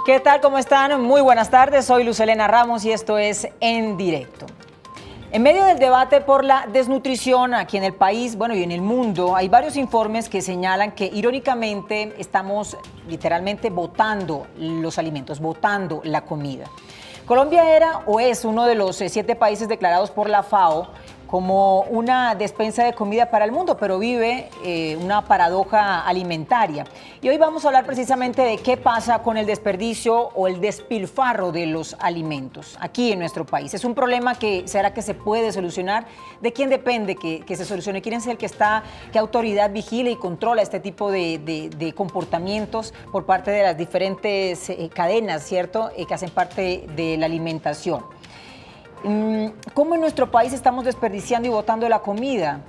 ¿Qué tal? ¿Cómo están? Muy buenas tardes, soy Luz Helena Ramos y esto es En Directo. En medio del debate por la desnutrición aquí en el país, bueno, y en el mundo, hay varios informes que señalan que irónicamente estamos literalmente botando los alimentos, botando la comida. Colombia era o es uno de los 7 países declarados por la FAO como una despensa de comida para el mundo, pero vive una paradoja alimentaria. Y hoy vamos a hablar precisamente de qué pasa con el desperdicio o el despilfarro de los alimentos aquí en nuestro país. Es un problema que será que se puede solucionar. ¿De quién depende que se solucione? ¿Quién es el que está, qué autoridad vigila y controla este tipo de comportamientos por parte de las diferentes cadenas, ¿cierto?, que hacen parte de la alimentación? ¿Cómo en nuestro país estamos desperdiciando y botando la comida?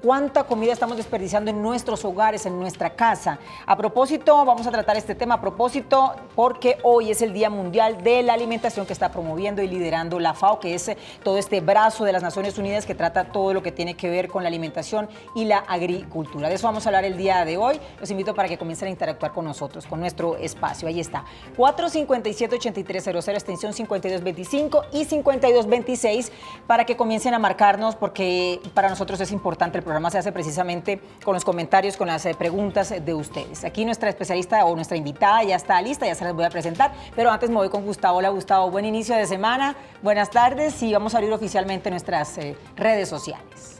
¿Cuánta comida estamos desperdiciando en nuestros hogares, en nuestra casa? A propósito, vamos a tratar este tema porque hoy es el Día Mundial de la Alimentación que está promoviendo y liderando la FAO, que es todo este brazo de las Naciones Unidas que trata todo lo que tiene que ver con la alimentación y la agricultura. De eso vamos a hablar el día de hoy. Los invito para que comiencen a interactuar con nosotros, con nuestro espacio. Ahí está, 457-8300, extensión 5225 y 5226, para que comiencen a marcarnos, porque para nosotros es importante. El programa se hace precisamente con los comentarios, con las preguntas de ustedes. Aquí nuestra especialista o nuestra invitada ya está lista, ya se las voy a presentar, pero antes me voy con Gustavo. Hola, Gustavo, buen inicio de semana, buenas tardes, y vamos a abrir oficialmente nuestras redes sociales.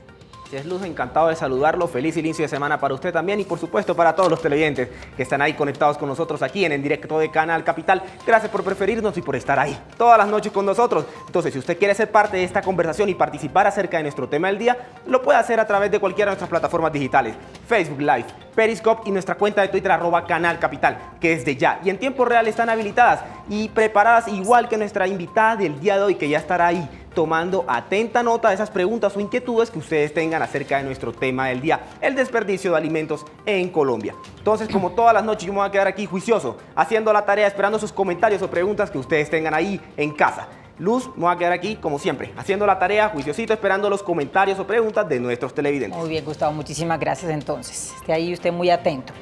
Si es Luz, encantado de saludarlo, feliz inicio de semana para usted también y por supuesto para todos los televidentes que están ahí conectados con nosotros aquí en Directo de Canal Capital. Gracias por preferirnos y por estar ahí todas las noches con nosotros. Entonces, si usted quiere ser parte de esta conversación y participar acerca de nuestro tema del día, lo puede hacer a través de cualquiera de nuestras plataformas digitales, Facebook Live, Periscope y nuestra cuenta de Twitter @Canal Capital, que desde ya y en tiempo real están habilitadas y preparadas, igual que nuestra invitada del día de hoy, que ya estará ahí tomando atenta nota de esas preguntas o inquietudes que ustedes tengan acerca de nuestro tema del día, el desperdicio de alimentos en Colombia. Entonces, como todas las noches, yo me voy a quedar aquí juicioso, haciendo la tarea, esperando sus comentarios o preguntas que ustedes tengan ahí en casa. Luz, me voy a quedar aquí, como siempre, haciendo la tarea, juiciosito, esperando los comentarios o preguntas de nuestros televidentes. Muy bien, Gustavo, muchísimas gracias entonces. Esté ahí usted muy atento.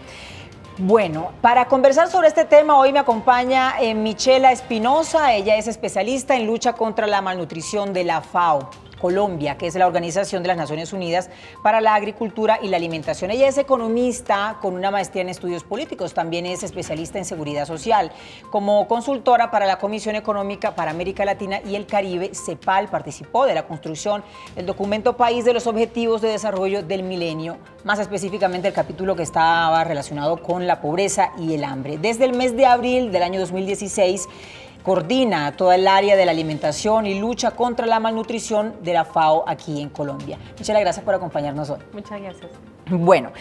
Bueno, para conversar sobre este tema hoy me acompaña Michela Espinosa. Ella es especialista en lucha contra la malnutrición de la FAO Colombia, que es la Organización de las Naciones Unidas para la Agricultura y la Alimentación. Ella es economista con una maestría en estudios políticos, también es especialista en seguridad social. Como consultora para la Comisión Económica para América Latina y el Caribe, CEPAL, participó de la construcción del documento País de los Objetivos de Desarrollo del Milenio, más específicamente el capítulo que estaba relacionado con la pobreza y el hambre. Desde el mes de abril del año 2016, coordina toda el área de la alimentación y lucha contra la malnutrición de la FAO aquí en Colombia. Michela, gracias por acompañarnos hoy. Muchas gracias. Bueno,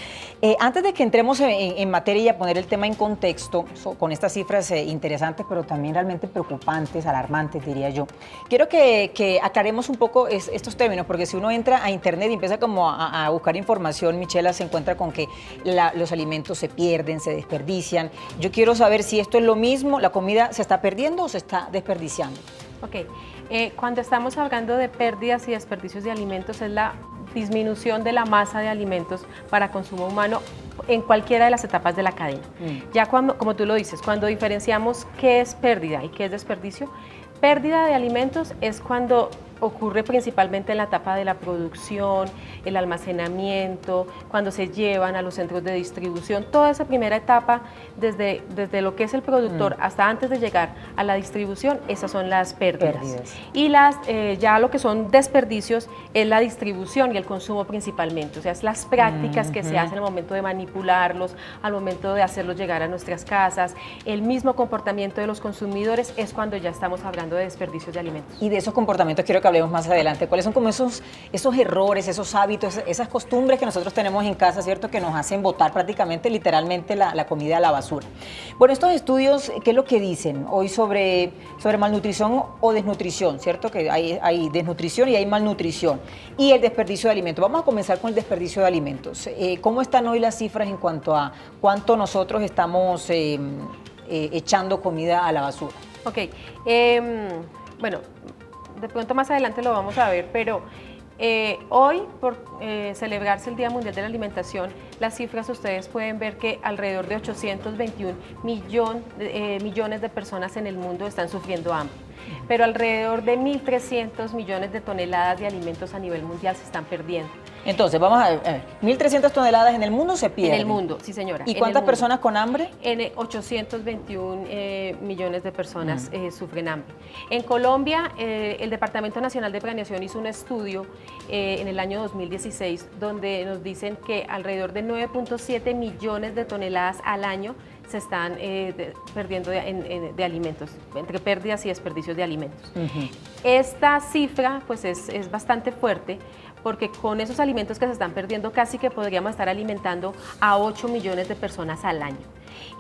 antes de que entremos en materia y a poner el tema en contexto, con estas cifras interesantes, pero también realmente preocupantes, alarmantes, diría yo, quiero que aclaremos un poco estos términos, porque si uno entra a internet y empieza como a buscar información, Michela, se encuentra con que los alimentos se pierden, se desperdician. Yo quiero saber si esto es lo mismo, ¿la comida se está perdiendo o se está desperdiciando? Ok, cuando estamos hablando de pérdidas y desperdicios de alimentos es la disminución de la masa de alimentos para consumo humano en cualquiera de las etapas de la cadena. Ya como tú lo dices, cuando diferenciamos qué es pérdida y qué es desperdicio, pérdida de alimentos es cuando ocurre principalmente en la etapa de la producción, el almacenamiento, cuando se llevan a los centros de distribución, toda esa primera etapa, desde lo que es el productor hasta antes de llegar a la distribución, esas son las pérdidas. Y ya lo que son desperdicios es la distribución y el consumo principalmente, o sea, es las prácticas que se hacen al momento de manipularlos, al momento de hacerlos llegar a nuestras casas, el mismo comportamiento de los consumidores es cuando ya estamos hablando de desperdicios de alimentos. Y de esos comportamientos quiero que hablemos más adelante. ¿Cuáles son como esos errores, esos hábitos, esas costumbres que nosotros tenemos en casa, ¿cierto?, que nos hacen botar prácticamente, literalmente, la comida a la basura? Bueno, estos estudios, ¿qué es lo que dicen hoy sobre malnutrición o desnutrición, ¿cierto? Que hay desnutrición y hay malnutrición. Y el desperdicio de alimentos. Vamos a comenzar con el desperdicio de alimentos. ¿Cómo están hoy las cifras en cuanto a cuánto nosotros estamos echando comida a la basura? Ok, bueno, de pronto más adelante lo vamos a ver, pero Hoy, por celebrarse el Día Mundial de la Alimentación, las cifras ustedes pueden ver que alrededor de 821 millones de personas en el mundo están sufriendo hambre, pero alrededor de 1.300 millones de toneladas de alimentos a nivel mundial se están perdiendo. Entonces, vamos a ver, 1.300 toneladas en el mundo se pierden. En el mundo, sí señora. ¿Y cuántas personas con hambre? En 821 millones de personas sufren hambre. En Colombia, el Departamento Nacional de Planeación hizo un estudio en el año 2016 donde nos dicen que alrededor de 9.7 millones de toneladas al año se están perdiendo de alimentos, entre pérdidas y desperdicios de alimentos. Esta cifra pues es bastante fuerte, porque con esos alimentos que se están perdiendo casi que podríamos estar alimentando a 8 millones de personas al año.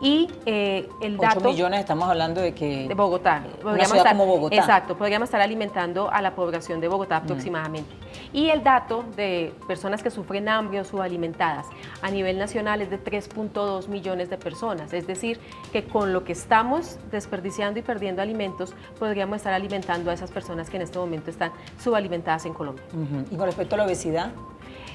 Y el dato... 8 millones, estamos hablando de que... De Bogotá. Una ciudad como Bogotá. Exacto, podríamos estar alimentando a la población de Bogotá aproximadamente. Y el dato de personas que sufren hambre o subalimentadas a nivel nacional es de 3.2 millones de personas. Es decir, que con lo que estamos desperdiciando y perdiendo alimentos, podríamos estar alimentando a esas personas que en este momento están subalimentadas en Colombia. ¿Y con respecto a la obesidad?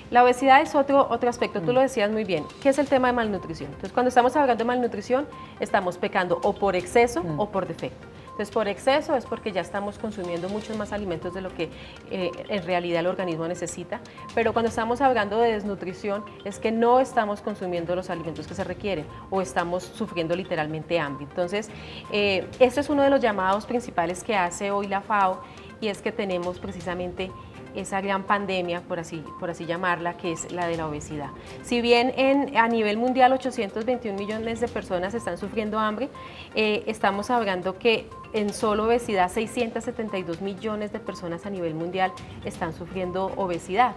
La obesidad es otro aspecto, tú lo decías muy bien, que es el tema de malnutrición. Entonces, cuando estamos hablando de malnutrición, estamos pecando o por exceso o por defecto. Entonces, por exceso es porque ya estamos consumiendo muchos más alimentos de lo que en realidad el organismo necesita, pero cuando estamos hablando de desnutrición es que no estamos consumiendo los alimentos que se requieren o estamos sufriendo literalmente hambre. Entonces, este es uno de los llamados principales que hace hoy la FAO, y es que tenemos precisamente esa gran pandemia, por así llamarla, que es la de la obesidad. Si bien a nivel mundial 821 millones de personas están sufriendo hambre, estamos hablando que en solo obesidad 672 millones de personas a nivel mundial están sufriendo obesidad.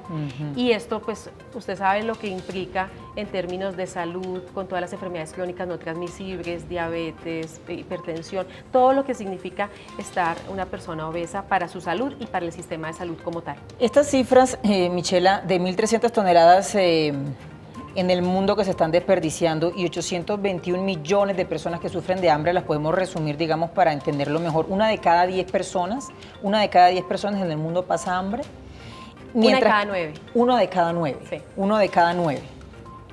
Y esto, pues, usted sabe lo que implica en términos de salud, con todas las enfermedades crónicas no transmisibles, diabetes, hipertensión, todo lo que significa estar una persona obesa para su salud y para el sistema de salud como tal. Estas cifras, Michela, de 1.300 toneladas en el mundo que se están desperdiciando y 821 millones de personas que sufren de hambre, las podemos resumir, digamos, para entenderlo mejor. Una de cada 10 personas en el mundo pasa hambre. Una de cada 9. Uno de cada 9. Sí. Uno de cada 9.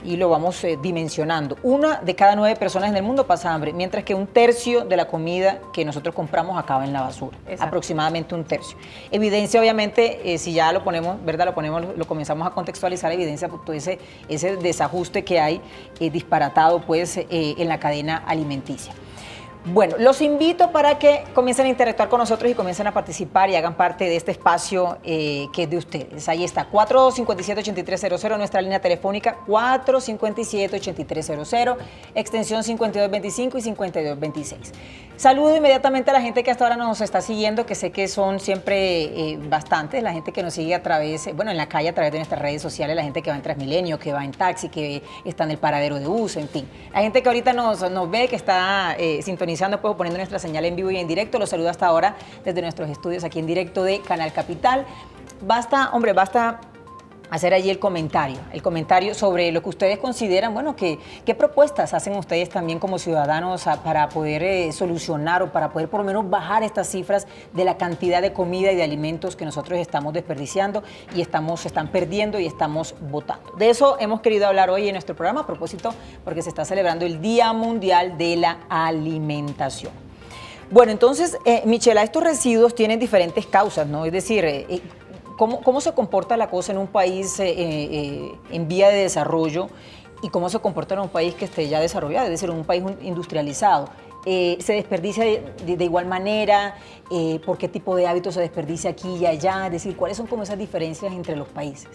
Y lo vamos dimensionando. Una de cada 9 personas en el mundo pasa hambre, mientras que un tercio de la comida que nosotros compramos acaba en la basura. Exacto. Aproximadamente un tercio. Evidencia, obviamente, si ya lo ponemos, ¿verdad? Lo comenzamos a contextualizar, evidencia todo ese desajuste que hay disparatado, pues, en la cadena alimenticia. Bueno, los invito para que comiencen a interactuar con nosotros y comiencen a participar y hagan parte de este espacio que es de ustedes. Ahí está, 457-8300, nuestra línea telefónica, 457-8300, extensión 5225 y 5226. Saludo inmediatamente a la gente que hasta ahora nos está siguiendo, que sé que son siempre bastantes, la gente que nos sigue a través, bueno, en la calle a través de nuestras redes sociales, la gente que va en Transmilenio, que va en taxi, que está en el paradero de bus, en fin. La gente que ahorita nos ve, que está sintonizando, pues, poniendo nuestra señal en vivo y en directo. Los saludo hasta ahora desde nuestros estudios aquí en directo de Canal Capital. Basta hacer allí el comentario sobre lo que ustedes consideran, bueno, qué propuestas hacen ustedes también como ciudadanos para poder solucionar o para poder por lo menos bajar estas cifras de la cantidad de comida y de alimentos que nosotros estamos desperdiciando y se están perdiendo y estamos botando. De eso hemos querido hablar hoy en nuestro programa, a propósito, porque se está celebrando el Día Mundial de la Alimentación. Bueno, entonces, Michela, estos residuos tienen diferentes causas, ¿no? Es decir, ¿cómo se comporta la cosa en un país en vía de desarrollo y cómo se comporta en un país que esté ya desarrollado, es decir, en un país industrializado? ¿Se desperdicia de igual manera? ¿Por qué tipo de hábitos se desperdicia aquí y allá? Es decir, ¿cuáles son como esas diferencias entre los países?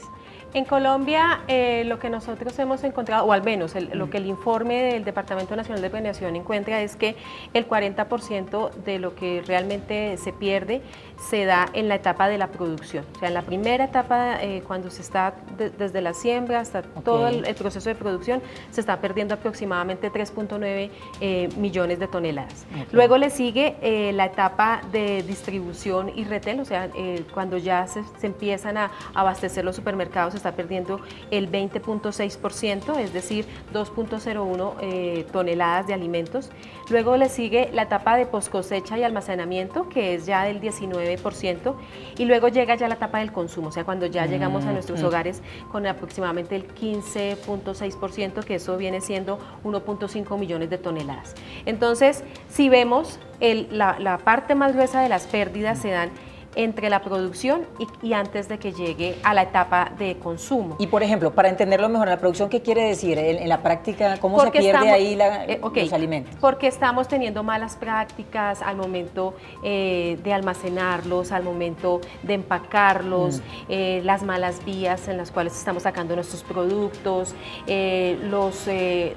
En Colombia, lo que nosotros hemos encontrado, o al menos lo que el informe del Departamento Nacional de Planeación encuentra, es que el 40% de lo que realmente se pierde se da en la etapa de la producción. O sea, en la primera etapa, cuando se está desde la siembra hasta todo el proceso de producción, se está perdiendo aproximadamente 3.9 millones de toneladas. Luego le sigue la etapa de distribución y retail, o sea, cuando ya se empiezan a abastecer los supermercados, está perdiendo el 20.6%, es decir, 2.01 toneladas de alimentos. Luego le sigue la etapa de poscosecha y almacenamiento, que es ya del 19%, y luego llega ya la etapa del consumo, o sea, cuando ya llegamos a nuestros hogares con aproximadamente el 15.6%, que eso viene siendo 1.5 millones de toneladas. Entonces, si vemos, la parte más gruesa de las pérdidas se dan entre la producción y antes de que llegue a la etapa de consumo. Y por ejemplo, para entenderlo mejor, la producción, ¿qué quiere decir? En la práctica, ¿cómo se pierde ahí los alimentos? Porque estamos teniendo malas prácticas al momento de almacenarlos, al momento de empacarlos, las malas vías en las cuales estamos sacando nuestros productos,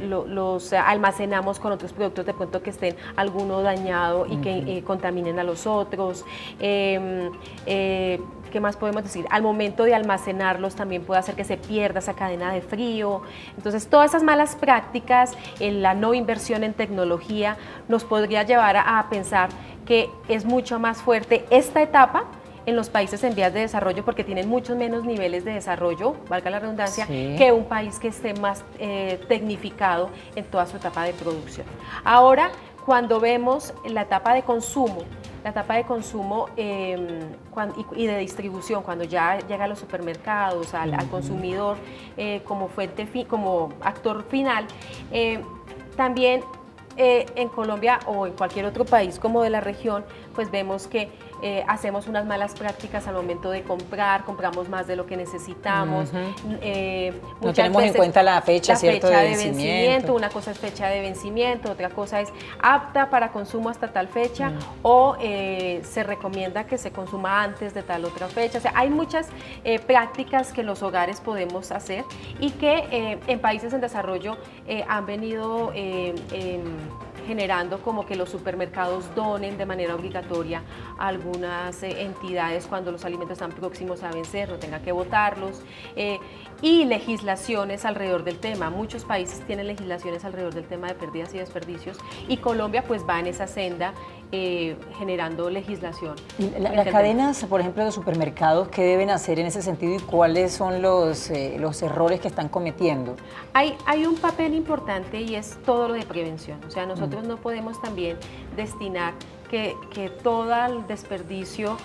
los almacenamos con otros productos de pronto que estén alguno dañado y que contaminen a los otros. ¿Qué más podemos decir? Al momento de almacenarlos también puede hacer que se pierda esa cadena de frío. Entonces, todas esas malas prácticas, la no inversión en tecnología, nos podría llevar a pensar que es mucho más fuerte esta etapa en los países en vías de desarrollo, porque tienen muchos menos niveles de desarrollo, valga la redundancia, que un país que esté más tecnificado en toda su etapa de producción. Ahora, cuando vemos la etapa de consumo, y de distribución, cuando ya llega a los supermercados, al consumidor como actor final, también en Colombia o en cualquier otro país como de la región, pues vemos que hacemos unas malas prácticas al momento de compramos más de lo que necesitamos. No tenemos en cuenta la fecha, ¿cierto? De vencimiento. Una cosa es fecha de vencimiento, otra cosa es apta para consumo hasta tal fecha, o se recomienda que se consuma antes de tal otra fecha. O sea, hay muchas prácticas que en los hogares podemos hacer y que en países en desarrollo han venido generando como que los supermercados donen de manera obligatoria a algunas entidades cuando los alimentos están próximos a vencer, no tenga que botarlos, y legislaciones alrededor del tema. Muchos países tienen legislaciones alrededor del tema de pérdidas y desperdicios, y Colombia pues va en esa senda generando legislación. Las cadenas, por ejemplo, de supermercados, ¿qué deben hacer en ese sentido y cuáles son los errores que están cometiendo? Hay un papel importante y es todo lo de prevención. O sea, nosotros no podemos también destinar que todo el desperdicio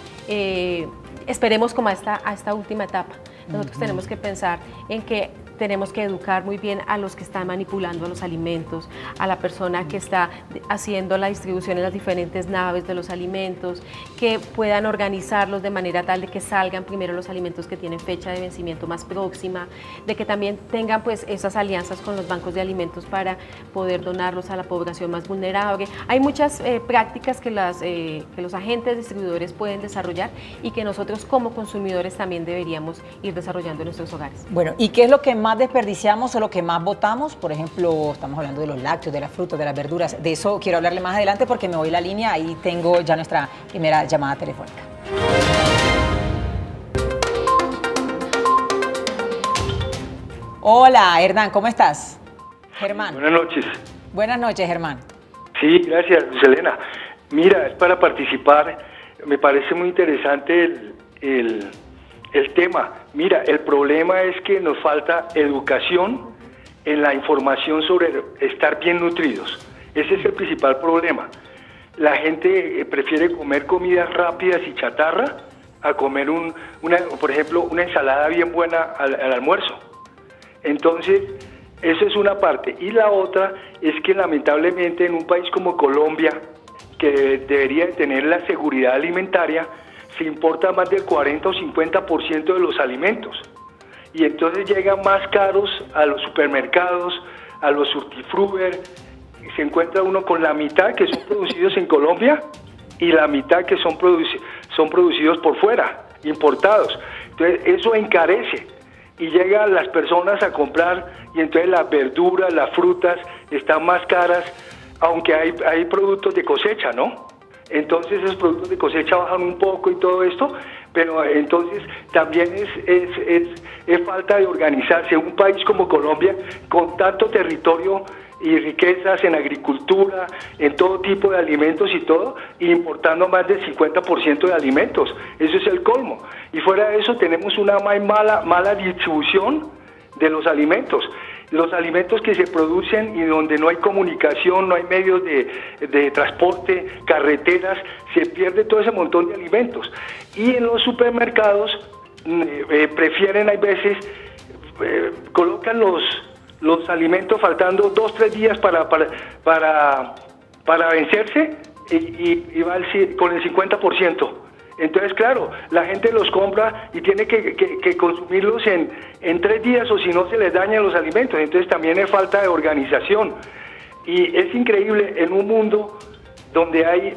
esperemos como a esta última etapa. Nosotros tenemos que pensar en que tenemos que educar muy bien a los que están manipulando los alimentos, a la persona que está haciendo la distribución en las diferentes naves de los alimentos, que puedan organizarlos de manera tal de que salgan primero los alimentos que tienen fecha de vencimiento más próxima, de que también tengan pues esas alianzas con los bancos de alimentos para poder donarlos a la población más vulnerable. Hay muchas prácticas que los agentes distribuidores pueden desarrollar y que nosotros como consumidores también deberíamos ir desarrollando en nuestros hogares. Bueno, ¿y qué es lo que más desperdiciamos o lo que más botamos? Por ejemplo, estamos hablando de los lácteos, de las frutas, de las verduras. De eso quiero hablarle más adelante porque me voy la línea. Ahí tengo ya nuestra primera llamada telefónica. Hola, Hernán, ¿cómo estás? Germán. Buenas noches. Buenas noches, Germán. Sí, gracias, Lucelena. Mira, es para participar. Me parece muy interesante el tema. Mira, el problema es que nos falta educación en la información sobre estar bien nutridos. Ese es el principal problema. La gente prefiere comer comidas rápidas y chatarra a comer por ejemplo, una ensalada bien buena al almuerzo. Entonces, eso es una parte. Y la otra es que lamentablemente en un país como Colombia, que debería tener la seguridad alimentaria, se importa más del 40 o 50% de los alimentos. Y entonces llegan más caros a los supermercados, a los surtifruber, y se encuentra uno con la mitad que son producidos en Colombia y la mitad que son producidos por fuera, importados. Entonces eso encarece y llegan las personas a comprar y entonces las verduras, las frutas están más caras, aunque hay productos de cosecha, ¿no? Entonces esos productos de cosecha bajan un poco y todo esto, pero entonces también es falta de organizarse. Un país como Colombia, con tanto territorio y riquezas en agricultura, en todo tipo de alimentos y todo, importando más del 50% de alimentos. Eso es el colmo. Y fuera de eso tenemos una mala distribución de los alimentos. Los alimentos que se producen y donde no hay comunicación, no hay medios de transporte, carreteras, se pierde todo ese montón de alimentos. Y en los supermercados prefieren, hay veces, colocan los alimentos faltando 2-3 días para vencerse y va con el 50%. Entonces, claro, la gente los compra y tiene que consumirlos en 3 días o si no se les dañan los alimentos. Entonces también es falta de organización. Y es increíble en un mundo donde hay,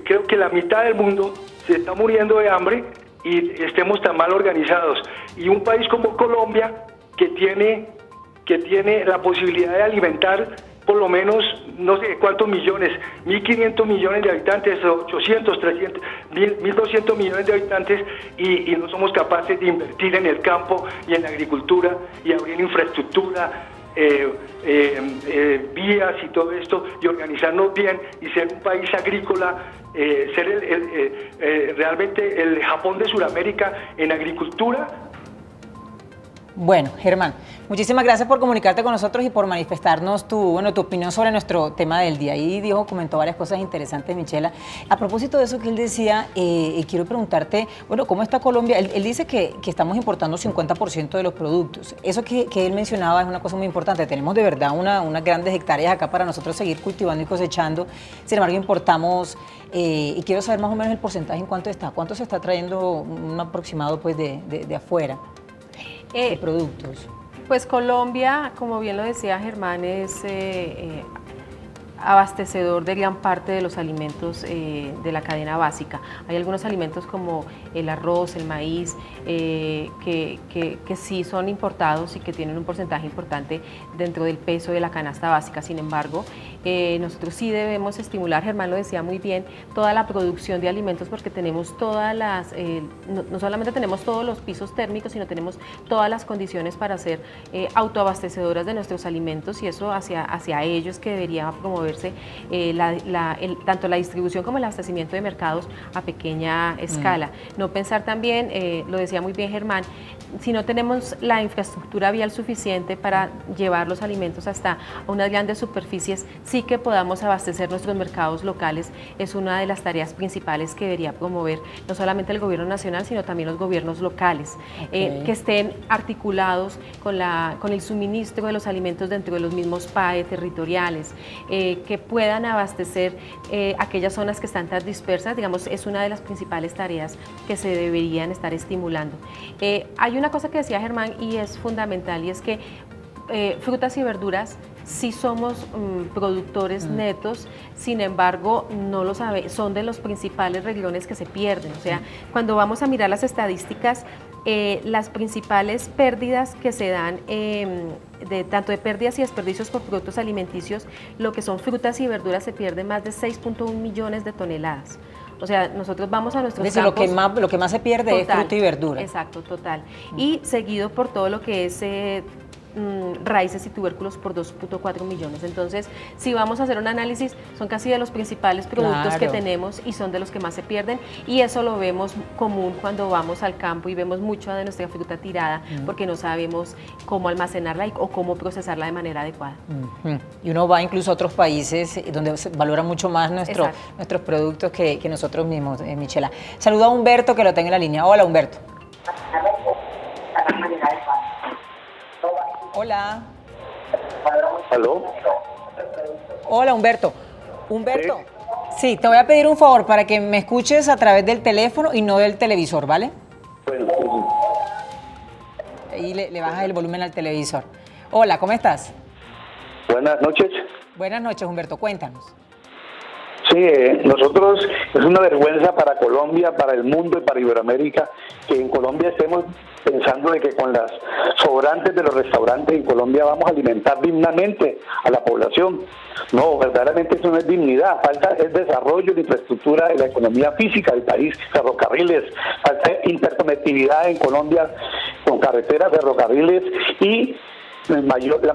creo que la mitad del mundo se está muriendo de hambre y estemos tan mal organizados. Y un país como Colombia, que tiene la posibilidad de alimentar por lo menos, no sé cuántos millones, 1.500 millones de habitantes, 800, 300, 1.200 millones de habitantes y no somos capaces de invertir en el campo y en la agricultura y abrir infraestructura, vías y todo esto y organizarnos bien y ser un país agrícola, ser realmente el Japón de Sudamérica en agricultura. Bueno, Germán, muchísimas gracias por comunicarte con nosotros y por manifestarnos tu opinión sobre nuestro tema del día. Ahí comentó varias cosas interesantes, Michela. A propósito de eso que él decía, quiero preguntarte, ¿cómo está Colombia? Él dice que estamos importando 50% de los productos. Eso que él mencionaba es una cosa muy importante. Tenemos de verdad unas grandes hectáreas acá para nosotros seguir cultivando y cosechando. Sin embargo, importamos, y quiero saber más o menos el porcentaje en cuánto está. ¿Cuánto se está trayendo un aproximado pues de afuera? De productos. Pues Colombia, como bien lo decía Germán, es abastecedor de gran parte de los alimentos de la cadena básica. Hay algunos alimentos como el arroz, el maíz, que sí son importados y que tienen un porcentaje importante dentro del peso de la canasta básica. Sin embargo, nosotros sí debemos estimular, Germán lo decía muy bien, toda la producción de alimentos porque tenemos todas las, no solamente tenemos todos los pisos térmicos, sino tenemos todas las condiciones para ser autoabastecedoras de nuestros alimentos y eso hacia ellos que debería promoverse tanto la distribución como el abastecimiento de mercados a pequeña escala. No pensar también, lo decía muy bien Germán, si no tenemos la infraestructura vial suficiente para llevar los alimentos hasta unas grandes superficies, sí que podamos abastecer nuestros mercados locales, es una de las tareas principales que debería promover no solamente el gobierno nacional, sino también los gobiernos locales, que estén articulados con el suministro de los alimentos dentro de los mismos PAE territoriales, que puedan abastecer aquellas zonas que están tan dispersas, digamos, es una de las principales tareas que se deberían estar estimulando. Hay una cosa que decía Germán y es fundamental y es que frutas y verduras sí somos productores netos, sin embargo, no lo sabe, son de los principales renglones que se pierden. O sea, cuando vamos a mirar las estadísticas, las principales pérdidas que se dan, tanto de pérdidas y desperdicios por productos alimenticios, lo que son frutas y verduras se pierden más de 6.1 millones de toneladas. O sea, nosotros vamos a nuestros campos. Lo que más se pierde total, es fruta y verdura. Exacto, total. Y seguido por todo lo que es raíces y tubérculos por 2.4 millones. Entonces, si vamos a hacer un análisis, son casi de los principales productos que tenemos y son de los que más se pierden y eso lo vemos común cuando vamos al campo y vemos mucho de nuestra fruta tirada porque no sabemos cómo almacenarla o cómo procesarla de manera adecuada. Y uno va incluso a otros países donde se valora mucho más nuestros productos que nosotros mismos, Michela. Saluda a Humberto que lo tenga en la línea. Hola, Humberto. Hola. ¿Aló? Hola, Humberto. Humberto, sí, te voy a pedir un favor para que me escuches a través del teléfono y no del televisor, ¿vale? Bueno. Ahí le bajas el volumen al televisor. Hola, ¿cómo estás? Buenas noches. Buenas noches, Humberto, cuéntanos. Sí, nosotros es una vergüenza para Colombia, para el mundo y para Iberoamérica que en Colombia estemos pensando de que con las sobrantes de los restaurantes en Colombia vamos a alimentar dignamente a la población. No, verdaderamente eso no es dignidad, falta el desarrollo de infraestructura de la economía física del país, ferrocarriles, falta interconectividad en Colombia con carreteras, ferrocarriles y la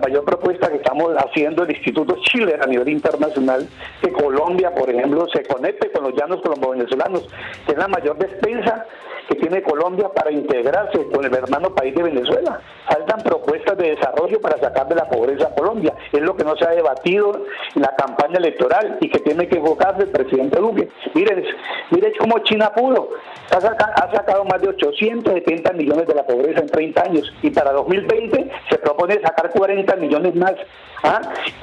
mayor propuesta que estamos haciendo el Instituto Schiller a nivel internacional, que Colombia, por ejemplo, se conecte con los llanos colombo-venezolanos, que es la mayor despensa que tiene Colombia para integrarse con el hermano país de Venezuela. Faltan propuestas de desarrollo para sacar de la pobreza a Colombia. Es lo que no se ha debatido en la campaña electoral y que tiene que enfocarse el presidente Duque. Miren cómo China pudo. Ha sacado más de 870 millones de la pobreza en 30 años y para 2020 se propone sacar 40 millones más.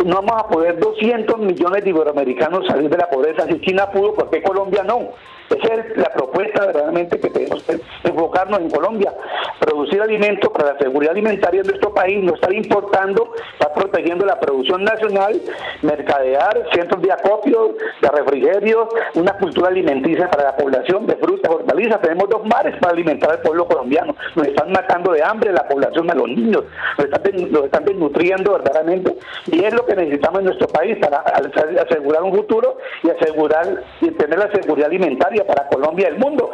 No vamos a poder 200 millones de iberoamericanos salir de la pobreza. Si China pudo, ¿por qué Colombia no? Esa es la propuesta verdaderamente que tenemos que enfocarnos en Colombia, producir alimentos para la seguridad alimentaria de nuestro país, no estar importando, estar protegiendo la producción nacional, mercadear, centros de acopio, de refrigerio, una cultura alimenticia para la población de frutas, hortalizas. Tenemos 2 mares para alimentar al pueblo colombiano. Nos están matando de hambre la población, a los niños, nos están desnutriendo verdaderamente, y es lo que necesitamos en nuestro país para asegurar un futuro y asegurar y tener la seguridad alimentaria para Colombia y el mundo.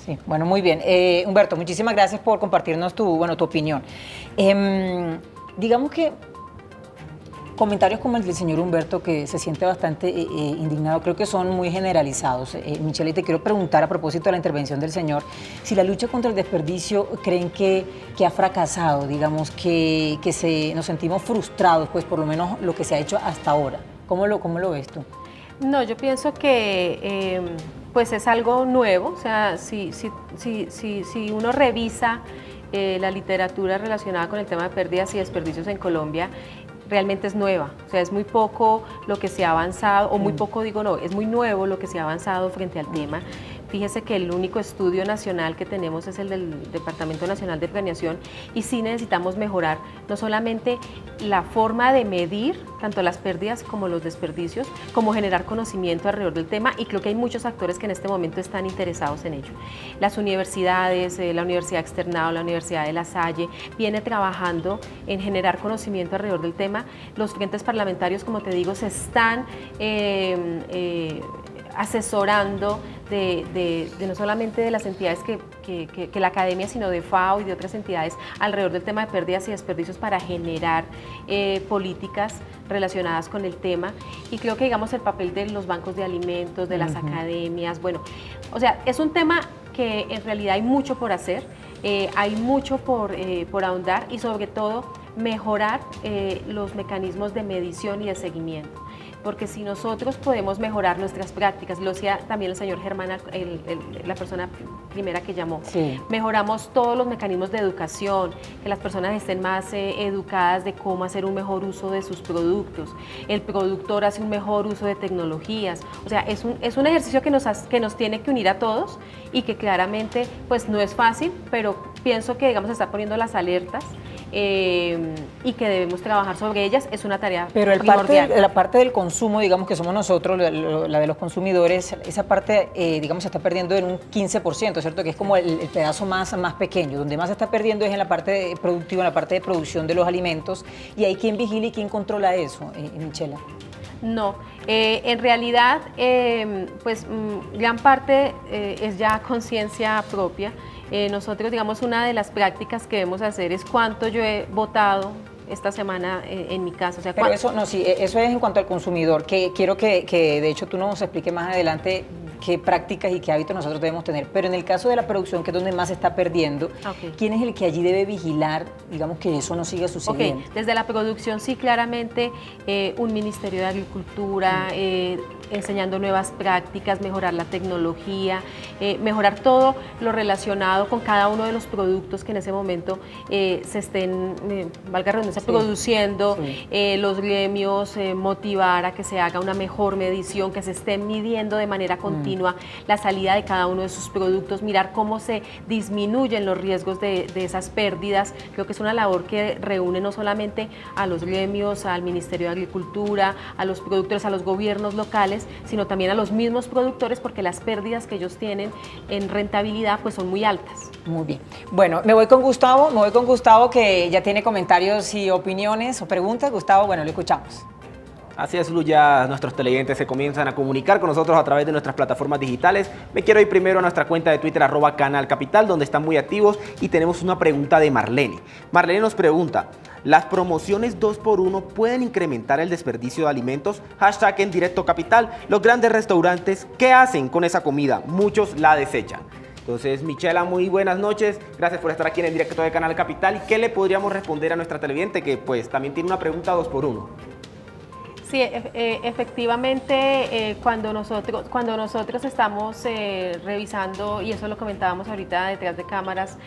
Sí, bueno, muy bien. Humberto, muchísimas gracias por compartirnos tu opinión. Digamos que comentarios como el del señor Humberto, que se siente bastante indignado, creo que son muy generalizados. Michelle, te quiero preguntar a propósito de la intervención del señor, si la lucha contra el desperdicio creen que ha fracasado, digamos, que nos sentimos frustrados, pues por lo menos lo que se ha hecho hasta ahora. ¿Cómo lo ves tú? No, yo pienso que pues es algo nuevo, o sea, si uno revisa la literatura relacionada con el tema de pérdidas y desperdicios en Colombia, realmente es nueva, o sea, es muy poco lo que se ha avanzado, o muy poco digo no, es muy nuevo lo que se ha avanzado frente al tema. Fíjese que el único estudio nacional que tenemos es el del Departamento Nacional de Planeación y sí necesitamos mejorar no solamente la forma de medir tanto las pérdidas como los desperdicios, como generar conocimiento alrededor del tema, y creo que hay muchos actores que en este momento están interesados en ello. Las universidades, la Universidad Externado, la Universidad de La Salle, viene trabajando en generar conocimiento alrededor del tema. Los frentes parlamentarios, como te digo, se están asesorando de no solamente de las entidades que la academia, sino de FAO y de otras entidades alrededor del tema de pérdidas y desperdicios para generar políticas relacionadas con el tema. Y creo que, digamos, el papel de los bancos de alimentos, de las academias, bueno, o sea, es un tema que en realidad hay mucho por hacer, hay mucho por ahondar y sobre todo mejorar los mecanismos de medición y de seguimiento. Porque si nosotros podemos mejorar nuestras prácticas, lo decía también el señor Germán, la persona primera que llamó, sí, mejoramos todos los mecanismos de educación, que las personas estén más educadas de cómo hacer un mejor uso de sus productos, el productor hace un mejor uso de tecnologías, o sea, es un ejercicio que nos tiene que unir a todos y que claramente pues no es fácil, pero pienso que, digamos, se está poniendo las alertas y que debemos trabajar sobre ellas, es una tarea primordial. Pero la parte del consumo, digamos que somos nosotros, la de los consumidores, esa parte, digamos, se está perdiendo en un 15%, ¿cierto? Que es como el pedazo más pequeño, donde más se está perdiendo es en la parte productiva, en la parte de producción de los alimentos, y hay quien vigila y quien controla eso, Michela. No, en realidad, pues gran parte es ya conciencia propia. Nosotros, digamos, una de las prácticas que debemos hacer es cuánto yo he votado esta semana en mi casa. O sea, pero eso, no, sí, eso es en cuanto al consumidor, que quiero que de hecho tú nos expliques más adelante qué prácticas y qué hábitos nosotros debemos tener. Pero en el caso de la producción, que es donde más se está perdiendo, ¿quién es el que allí debe vigilar, digamos, que eso no siga sucediendo? Desde la producción, sí, claramente un Ministerio de Agricultura, enseñando nuevas prácticas, mejorar la tecnología, mejorar todo lo relacionado con cada uno de los productos que en ese momento se estén, valga la redundancia, produciendo, los gremios, motivar a que se haga una mejor medición, que se esté midiendo de manera continua la salida de cada uno de sus productos, mirar cómo se disminuyen los riesgos de esas pérdidas. Creo que es una labor que reúne no solamente a los gremios, al Ministerio de Agricultura, a los productores, a los gobiernos locales, nacionales, sino también a los mismos productores, porque las pérdidas que ellos tienen en rentabilidad pues son muy altas. Muy bien. Bueno, me voy con Gustavo, que ya tiene comentarios y opiniones o preguntas. Gustavo, bueno, lo escuchamos. Así es, Lu, ya nuestros televidentes se comienzan a comunicar con nosotros a través de nuestras plataformas digitales. Me quiero ir primero a nuestra cuenta de Twitter, @canalcapital, donde están muy activos, y tenemos una pregunta de Marlene. Marlene nos pregunta: ¿las promociones 2x1 pueden incrementar el desperdicio de alimentos? Hashtag en Directo Capital. Los grandes restaurantes, ¿qué hacen con esa comida? Muchos la desechan. Entonces, Michela, muy buenas noches. Gracias por estar aquí en el Directo de Canal Capital. ¿Y qué le podríamos responder a nuestra televidente, que pues también tiene una pregunta 2x1? Sí, efectivamente, cuando nosotros estamos revisando, y eso lo comentábamos ahorita detrás de cámaras,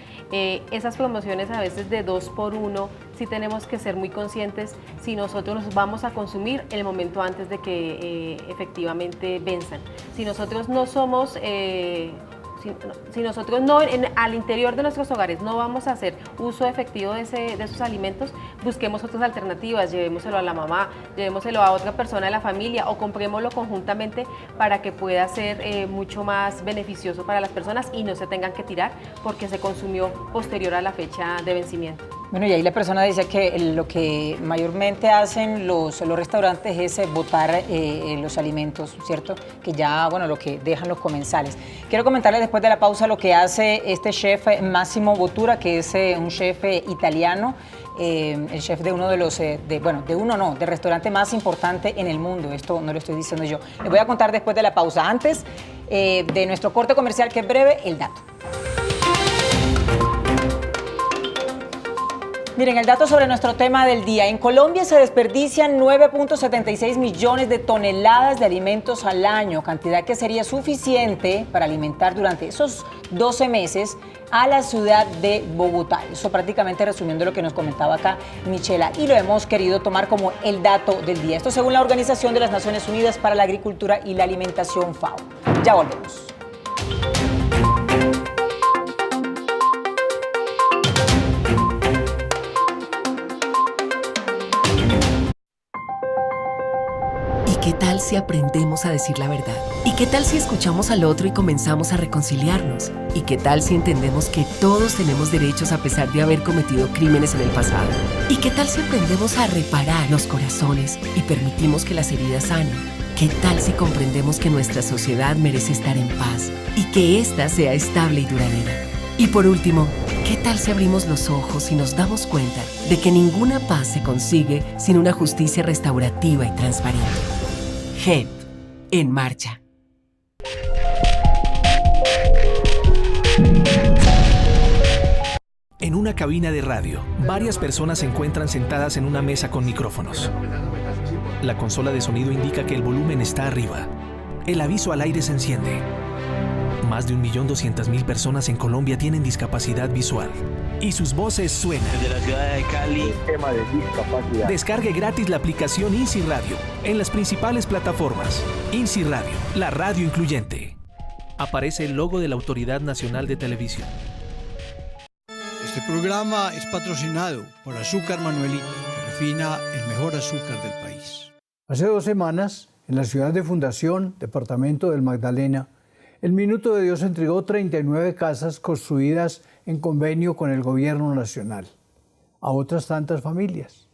esas promociones a veces de 2x1, sí tenemos que ser muy conscientes si nosotros nos vamos a consumir el momento antes de que efectivamente venzan. Si nosotros no somos... Si nosotros no, al interior de nuestros hogares no vamos a hacer uso efectivo de esos alimentos, busquemos otras alternativas, llevémoselo a la mamá, llevémoselo a otra persona de la familia o comprémoslo conjuntamente para que pueda ser mucho más beneficioso para las personas y no se tengan que tirar porque se consumió posterior a la fecha de vencimiento. Bueno, y ahí la persona dice que lo que mayormente hacen los restaurantes es botar los alimentos, ¿cierto? Que ya, bueno, lo que dejan los comensales. Quiero comentarles después de la pausa lo que hace este chef Massimo Bottura, que es un chef italiano, el chef de uno de los, del restaurante más importante en el mundo. Esto no lo estoy diciendo yo. Les voy a contar después de la pausa. Antes de nuestro corte comercial, que es breve, el dato. Miren, el dato sobre nuestro tema del día. En Colombia se desperdician 9.76 millones de toneladas de alimentos al año, cantidad que sería suficiente para alimentar durante esos 12 meses a la ciudad de Bogotá. Eso prácticamente resumiendo lo que nos comentaba acá Michela, y lo hemos querido tomar como el dato del día. Esto según la Organización de las Naciones Unidas para la Agricultura y la Alimentación, FAO. Ya volvemos. ¿Qué tal si aprendemos a decir la verdad? ¿Y qué tal si escuchamos al otro y comenzamos a reconciliarnos? ¿Y qué tal si entendemos que todos tenemos derechos a pesar de haber cometido crímenes en el pasado? ¿Y qué tal si aprendemos a reparar los corazones y permitimos que las heridas sanen? ¿Qué tal si comprendemos que nuestra sociedad merece estar en paz y que ésta sea estable y duradera? Y por último, ¿qué tal si abrimos los ojos y nos damos cuenta de que ninguna paz se consigue sin una justicia restaurativa y transparente? GEP, en marcha. En una cabina de radio, varias personas se encuentran sentadas en una mesa con micrófonos. La consola de sonido indica que el volumen está arriba. El aviso al aire se enciende. Más de 1.200.000 personas en Colombia tienen discapacidad visual. Y sus voces suenan. Desde la ciudad de Cali. Tema de discapacidad. Descargue gratis la aplicación INSI Radio en las principales plataformas. INSI Radio, la radio incluyente. Aparece el logo de la Autoridad Nacional de Televisión. Este programa es patrocinado por Azúcar Manuelito, que refina el mejor azúcar del país. Hace 2 semanas, en la ciudad de Fundación, departamento del Magdalena, el Minuto de Dios entregó 39 casas construidas en convenio con el gobierno nacional a otras tantas familias.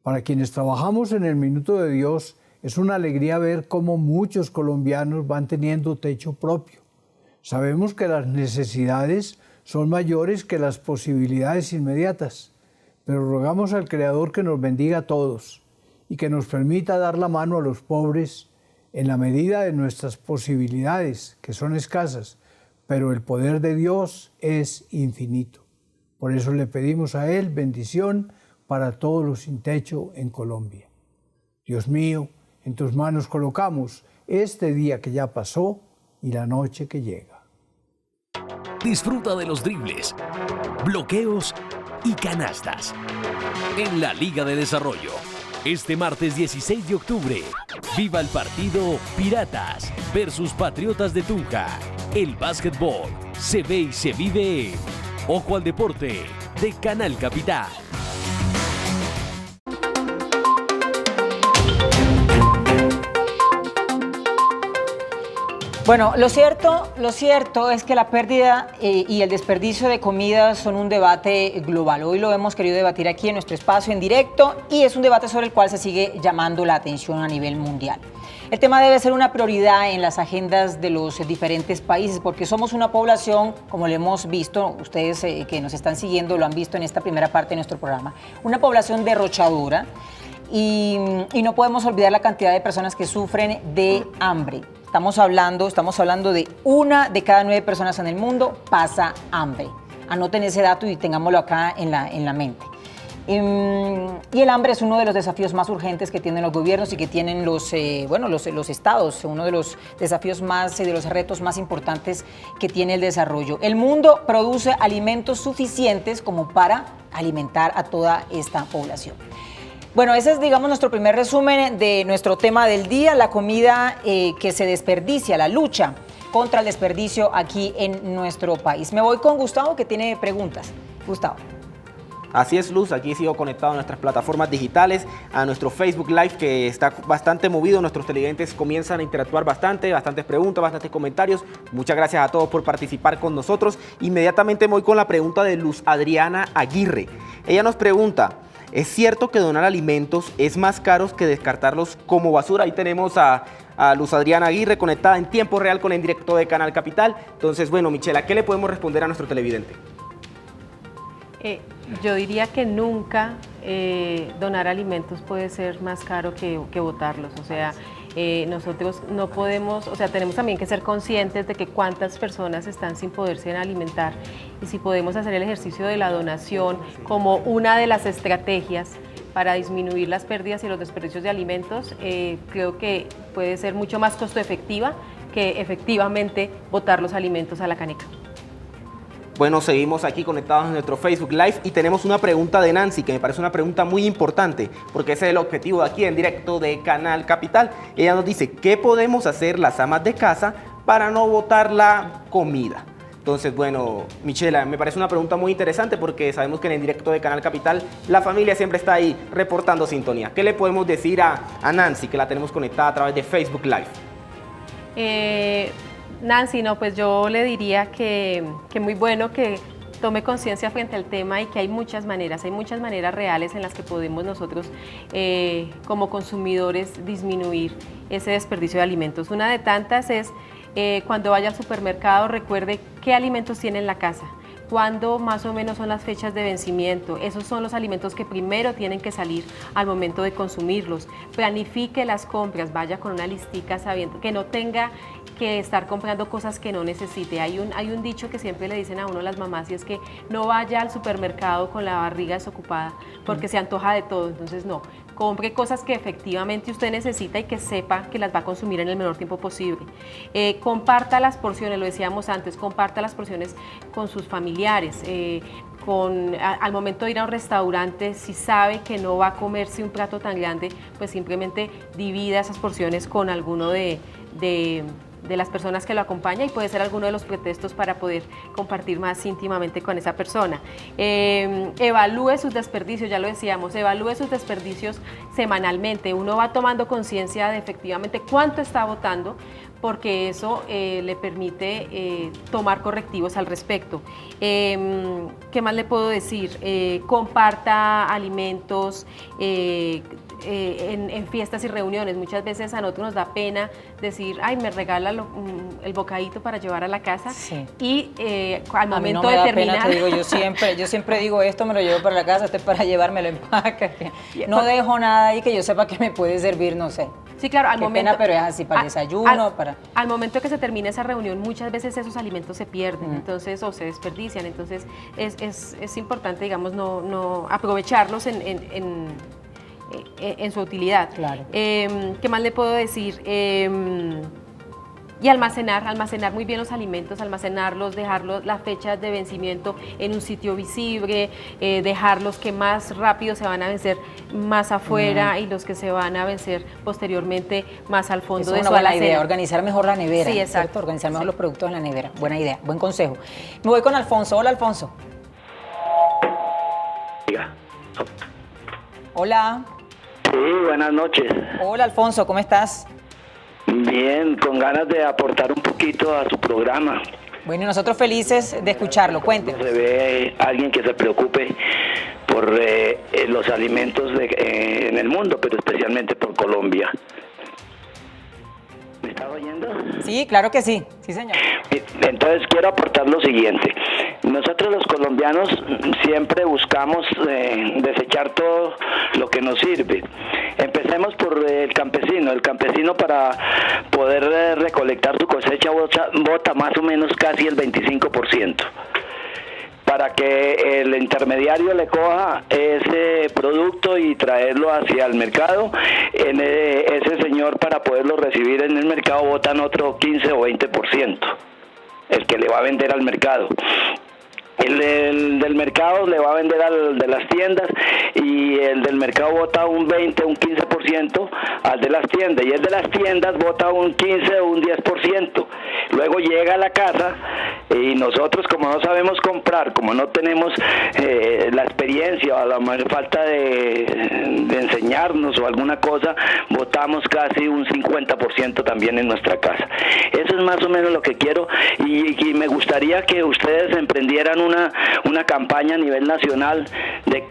Para quienes trabajamos en el Minuto de Dios, es una alegría ver cómo muchos colombianos van teniendo techo propio. Sabemos que las necesidades son mayores que las posibilidades inmediatas, pero rogamos al Creador que nos bendiga a todos y que nos permita dar la mano a los pobres en la medida de nuestras posibilidades, que son escasas, pero el poder de Dios es infinito. Por eso le pedimos a Él bendición para todos los sin techo en Colombia. Dios mío, en tus manos colocamos este día que ya pasó y la noche que llega. Disfruta de los dribles, bloqueos y canastas en la Liga de Desarrollo. Este martes 16 de octubre, viva el partido Piratas versus Patriotas de Tunja. El básquetbol se ve y se vive. Ojo al deporte de Canal Capital. Bueno, lo cierto es que la pérdida y el desperdicio de comida son un debate global. Hoy lo hemos querido debatir aquí en nuestro espacio en directo y es un debate sobre el cual se sigue llamando la atención a nivel mundial. El tema debe ser una prioridad en las agendas de los diferentes países porque somos una población, como lo hemos visto, ustedes que nos están siguiendo lo han visto en esta primera parte de nuestro programa, una población derrochadora y no podemos olvidar la cantidad de personas que sufren de hambre. Estamos hablando de 1 de cada 9 personas en el mundo pasa hambre. Anoten ese dato y tengámoslo acá en la mente. Y el hambre es uno de los desafíos más urgentes que tienen los gobiernos y que tienen los estados, uno de los desafíos de los retos más importantes que tiene el desarrollo. El mundo produce alimentos suficientes como para alimentar a toda esta población. Bueno, ese es, digamos, nuestro primer resumen de nuestro tema del día, la comida que se desperdicia, la lucha contra el desperdicio aquí en nuestro país. Me voy con Gustavo, que tiene preguntas. Gustavo. Así es, Luz, aquí sigo conectado a nuestras plataformas digitales, a nuestro Facebook Live, que está bastante movido. Nuestros televidentes comienzan a interactuar bastantes preguntas, bastantes comentarios. Muchas gracias a todos por participar con nosotros. Inmediatamente me voy con la pregunta de Luz Adriana Aguirre. Ella nos pregunta: ¿es cierto que donar alimentos es más caro que descartarlos como basura? Ahí tenemos a Luz Adriana Aguirre conectada en tiempo real con el directo de Canal Capital. Entonces, bueno, Michela, ¿qué le podemos responder a nuestro televidente? Yo diría que nunca donar alimentos puede ser más caro que botarlos. O sea, nosotros no podemos, o sea, tenemos también que ser conscientes de que cuántas personas están sin poderse alimentar y si podemos hacer el ejercicio de la donación como una de las estrategias para disminuir las pérdidas y los desperdicios de alimentos, creo que puede ser mucho más costo efectiva que efectivamente botar los alimentos a la caneca. Bueno, seguimos aquí conectados en nuestro Facebook Live y tenemos una pregunta de Nancy que me parece una pregunta muy importante porque ese es el objetivo de aquí en directo de Canal Capital. Ella nos dice: ¿qué podemos hacer las amas de casa para no botar la comida? Entonces, bueno, Michela, me parece una pregunta muy interesante porque sabemos que en el directo de Canal Capital la familia siempre está ahí reportando sintonía. ¿Qué le podemos decir a Nancy, que la tenemos conectada a través de Facebook Live? Nancy, no, pues yo le diría que muy bueno que tome conciencia frente al tema y que hay muchas maneras reales en las que podemos nosotros como consumidores disminuir ese desperdicio de alimentos. Una de tantas es cuando vaya al supermercado recuerde qué alimentos tiene en la casa. ¿Cuándo más o menos son las fechas de vencimiento? Esos son los alimentos que primero tienen que salir al momento de consumirlos. Planifique las compras, vaya con una listica sabiendo que no tenga que estar comprando cosas que no necesite. Hay un dicho que siempre le dicen a uno las mamás y es que no vaya al supermercado con la barriga desocupada porque se antoja de todo. Entonces no, compre cosas que efectivamente usted necesita y que sepa que las va a consumir en el menor tiempo posible. Comparta las porciones, lo decíamos antes, comparta las porciones con sus familiares. Al momento de ir a un restaurante, si sabe que no va a comerse un plato tan grande, pues simplemente divida esas porciones con alguno de las personas que lo acompaña y puede ser alguno de los pretextos para poder compartir más íntimamente con esa persona. Evalúe sus desperdicios, ya lo decíamos, evalúe sus desperdicios semanalmente. Uno va tomando conciencia de efectivamente cuánto está botando, porque eso le permite tomar correctivos al respecto. ¿Qué más le puedo decir? Comparta alimentos en fiestas y reuniones. Muchas veces a nosotros nos da pena decir, ay, me regala el bocadito para llevar a la casa. Sí. Y al momento de terminar... Pena, te digo, yo siempre digo, esto me lo llevo para la casa, esto es para llevármelo en paca. No dejo nada ahí que yo sepa que me puede servir, no sé. Sí, claro, Qué pena, pero es así, para el desayuno, al momento que se termine esa reunión, muchas veces esos alimentos se pierden, entonces, o se desperdician, entonces es importante, digamos, no aprovecharlos en su utilidad. Claro. ¿Qué más le puedo decir? Y almacenar muy bien los alimentos, almacenarlos, dejarlos las fechas de vencimiento en un sitio visible, dejarlos que más rápido se van a vencer más afuera y los que se van a vencer posteriormente más al fondo de su alacena. Es una buena idea, organizar mejor la nevera. Sí, exacto. ¿Cierto? Organizar mejor los productos en la nevera. Buena idea, buen consejo. Me voy con Alfonso. Hola, Alfonso. Hola. Sí, buenas noches. Hola, Alfonso, ¿cómo estás? Bien, Bien, con ganas de aportar un poquito a su programa. Bueno, nosotros felices de escucharlo. Cuéntenos. Se ve alguien que se preocupe por los alimentos en el mundo, pero especialmente por Colombia. ¿Me está oyendo? Sí, claro que sí. Sí, señor. Entonces quiero aportar lo siguiente. Nosotros los colombianos siempre buscamos desechar todo lo que nos sirve. Empecemos por el campesino. El campesino, para poder recolectar su cosecha bota más o menos casi el 25%. Para que el intermediario le coja ese producto y traerlo hacia el mercado, ese señor, para poderlo recibir en el mercado, botan otro 15 o 20%, el que le va a vender al mercado. El del mercado le va a vender al de las tiendas, y el del mercado bota un 20, un 15% al de las tiendas, y el de las tiendas bota un 15 o un 10%. Luego llega a la casa y nosotros, como no sabemos comprar, como no tenemos la experiencia o a la falta de enseñarnos o alguna cosa, botamos casi un 50% también en nuestra casa. Eso es más o menos lo que quiero, y me gustaría que ustedes emprendieran una campaña a nivel nacional de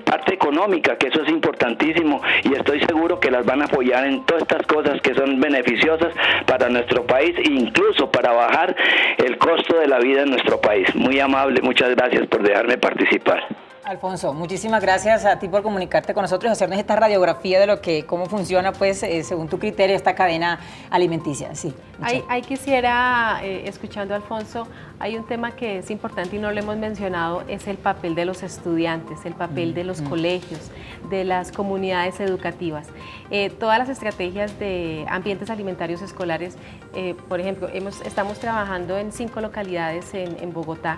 parte económica, que eso es importantísimo, y estoy seguro que las van a apoyar en todas estas cosas que son beneficiosas para nuestro país, e incluso para bajar el costo de la vida en nuestro país. Muy amable, muchas gracias por dejarme participar. Alfonso, muchísimas gracias a ti por comunicarte con nosotros y hacernos esta radiografía de cómo funciona, pues, según tu criterio, esta cadena alimenticia. Sí. Ahí quisiera, escuchando a Alfonso, hay un tema que es importante y no lo hemos mencionado, es el papel de los estudiantes, el papel de los colegios, de las comunidades educativas. Todas las estrategias de ambientes alimentarios escolares, por ejemplo, estamos trabajando en 5 localidades en Bogotá,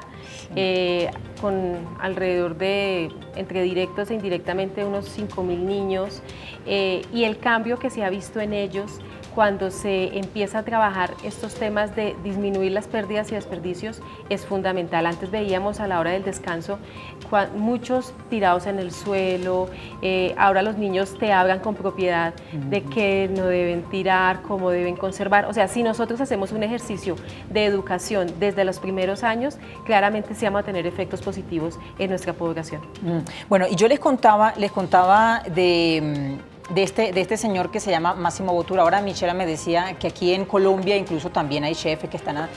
con alrededor de, entre directos e indirectamente, unos 5.000 niños, y el cambio que se ha visto en ellos cuando se empieza a trabajar estos temas de disminuir las pérdidas y desperdicios es fundamental. Antes veíamos a la hora del descanso muchos tirados en el suelo, ahora los niños te hablan con propiedad de que no deben tirar, cómo deben conservar. O sea, si nosotros hacemos un ejercicio de educación desde los primeros años, claramente sí vamos a tener efectos positivos en nuestra población. Bueno, y yo les contaba de este señor que se llama Máximo Bottura. Ahora Michela me decía que aquí en Colombia incluso también hay chefs que están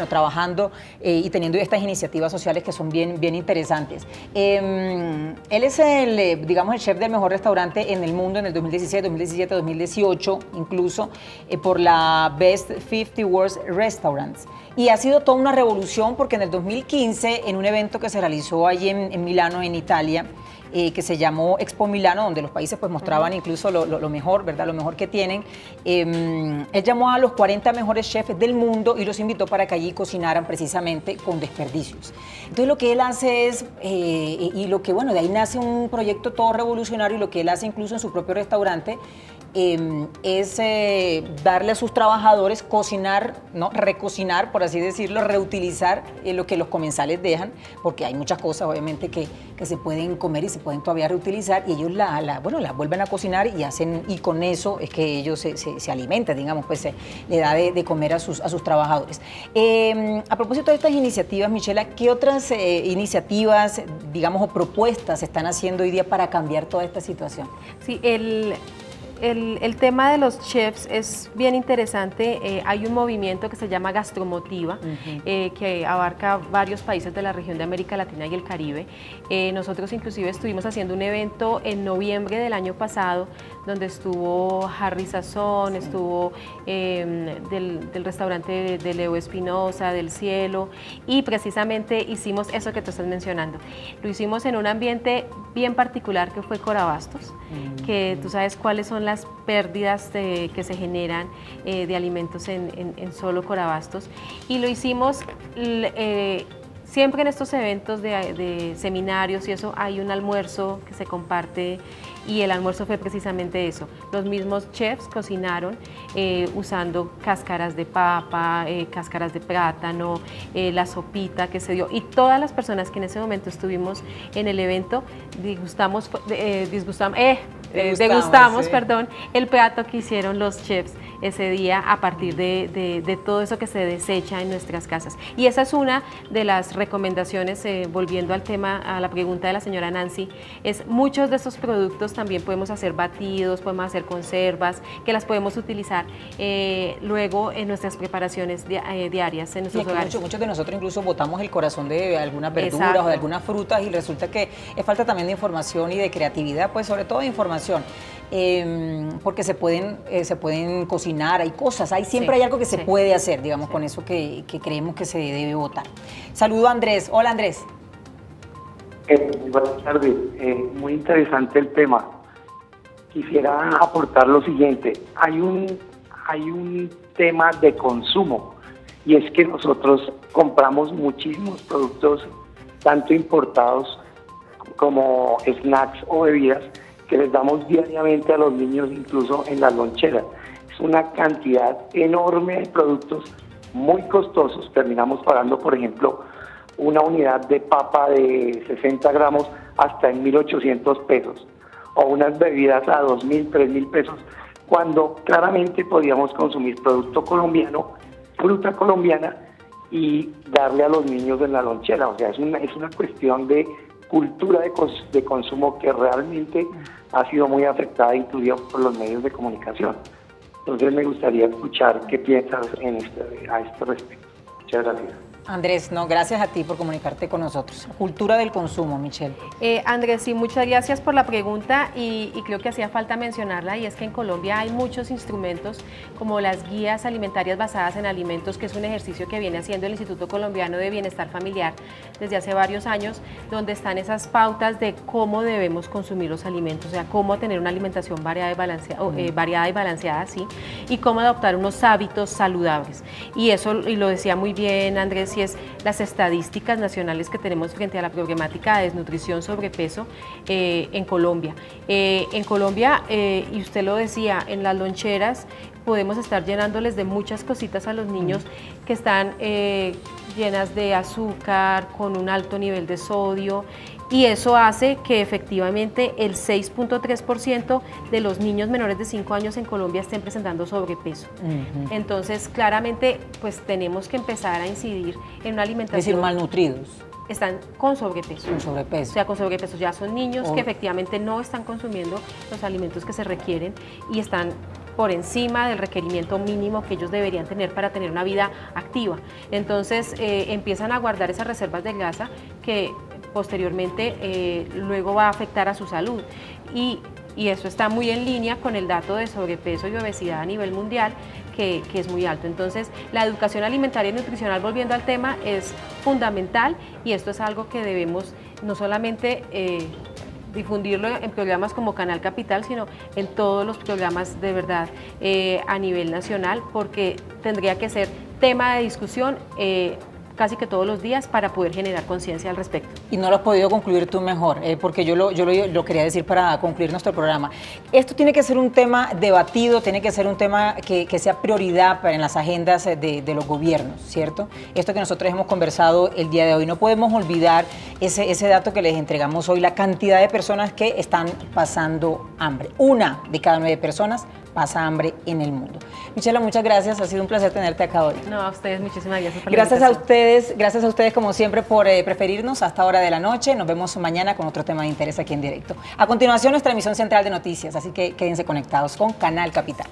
trabajando y teniendo estas iniciativas sociales que son bien interesantes. Él es el chef del mejor restaurante en el mundo en el 2016, 2017, 2018, incluso por la Best 50 Worst Restaurants. Y ha sido toda una revolución porque en el 2015, en un evento que se realizó allí en Milano, en Italia, que se llamó Expo Milano, donde los países pues mostraban incluso lo mejor, ¿verdad? Lo mejor que tienen. Él llamó a los 40 mejores chefs del mundo y los invitó para que allí cocinaran precisamente con desperdicios. Entonces lo que él hace es, de ahí nace un proyecto todo revolucionario, y lo que él hace incluso en su propio restaurante es darle a sus trabajadores cocinar, ¿no? Recocinar, por así decirlo, reutilizar lo que los comensales dejan, porque hay muchas cosas obviamente que se pueden comer y se pueden todavía reutilizar, y ellos la vuelven a cocinar y con eso es que ellos se alimentan, digamos, pues le da de comer a sus trabajadores. A propósito de estas iniciativas, Michela, ¿qué otras iniciativas, digamos, o propuestas se están haciendo hoy día para cambiar toda esta situación? Sí, el tema de los chefs es bien interesante. Hay un movimiento que se llama Gastromotiva, que abarca varios países de la región de América Latina y el Caribe. Nosotros inclusive estuvimos haciendo un evento en noviembre del año pasado, donde estuvo Harry Sazón, estuvo del restaurante de Leo Espinosa, del Cielo, y precisamente hicimos eso que tú estás mencionando. Lo hicimos en un ambiente bien particular que fue Corabastos, que tú sabes cuáles son las pérdidas que se generan de alimentos en solo Corabastos, y lo hicimos siempre en estos eventos de seminarios y eso hay un almuerzo que se comparte y el almuerzo fue precisamente eso. Los mismos chefs cocinaron usando cáscaras de papa, cáscaras de plátano, la sopita que se dio y todas las personas que en ese momento estuvimos en el evento degustamos Sí. perdón, el plato que hicieron los chefs ese día a partir de todo eso que se desecha en nuestras casas. Y esa es una de las recomendaciones, volviendo al tema, a la pregunta de la señora Nancy, es muchos de estos productos también podemos hacer batidos, podemos hacer conservas, que las podemos utilizar luego en nuestras preparaciones diarias en nuestros hogares. Muchos de nosotros incluso botamos el corazón de algunas verduras Exacto. o de algunas frutas y resulta que es falta también de información y de creatividad, pues sobre todo de información, porque se pueden cocinar, hay cosas, siempre hay algo que se puede hacer, digamos, con eso que creemos que se debe botar. Saludo a Andrés. Hola, Andrés. Buenas tardes, muy interesante el tema. Quisiera aportar lo siguiente, hay un tema de consumo y es que nosotros compramos muchísimos productos, tanto importados como snacks o bebidas, que les damos diariamente a los niños, incluso en las loncheras. Es una cantidad enorme de productos muy costosos, terminamos pagando, por ejemplo, una unidad de papa de 60 gramos hasta en 1.800 pesos, o unas bebidas a 2.000, 3.000 pesos, cuando claramente podíamos consumir producto colombiano, fruta colombiana y darle a los niños en la lonchera. O sea, es una cuestión de cultura de consumo que realmente ha sido muy afectada, inclusive por los medios de comunicación. Entonces me gustaría escuchar qué piensas a este respecto. Muchas gracias. Andrés, no, gracias a ti por comunicarte con nosotros. Cultura del consumo, Michelle. Andrés, sí, muchas gracias por la pregunta y creo que hacía falta mencionarla, y es que en Colombia hay muchos instrumentos como las guías alimentarias basadas en alimentos, que es un ejercicio que viene haciendo el Instituto Colombiano de Bienestar Familiar desde hace varios años, donde están esas pautas de cómo debemos consumir los alimentos, o sea, cómo tener una alimentación variada y balanceada, sí, y cómo adoptar unos hábitos saludables. Y eso, y lo decía muy bien Andrés, y es las estadísticas nacionales que tenemos frente a la problemática de desnutrición, sobrepeso en Colombia. En Colombia, y usted lo decía, en las loncheras podemos estar llenándoles de muchas cositas a los niños que están llenas de azúcar, con un alto nivel de sodio, y eso hace que efectivamente el 6.3% de los niños menores de 5 años en Colombia estén presentando sobrepeso. Entonces, claramente, pues tenemos que empezar a incidir en una alimentación... Es decir, malnutridos. Están con sobrepeso. Con sobrepeso. O sea, con sobrepeso ya son niños que efectivamente no están consumiendo los alimentos que se requieren y están por encima del requerimiento mínimo que ellos deberían tener para tener una vida activa. Entonces, empiezan a guardar esas reservas de grasa que posteriormente luego va a afectar a su salud. Y eso está muy en línea con el dato de sobrepeso y obesidad a nivel mundial, que es muy alto. Entonces, la educación alimentaria y nutricional, volviendo al tema, es fundamental, y esto es algo que debemos no solamente difundirlo en programas como Canal Capital, sino en todos los programas de verdad a nivel nacional, porque tendría que ser tema de discusión casi que todos los días para poder generar conciencia al respecto. Y no lo has podido concluir tú mejor, porque yo lo quería decir para concluir nuestro programa. Esto tiene que ser un tema debatido, tiene que ser un tema que sea prioridad en las agendas de los gobiernos, ¿cierto? Esto que nosotros hemos conversado el día de hoy, no podemos olvidar ese dato que les entregamos hoy, la cantidad de personas que están pasando hambre. 1 de cada 9 personas pasa hambre en el mundo. Michela, muchas gracias, ha sido un placer tenerte acá hoy. No, a ustedes muchísimas gracias por la Gracias invitación. gracias a ustedes como siempre por preferirnos hasta hora de la noche. Nos vemos mañana con otro tema de interés aquí en directo. A continuación, nuestra emisión central de noticias, así que quédense conectados con Canal Capital.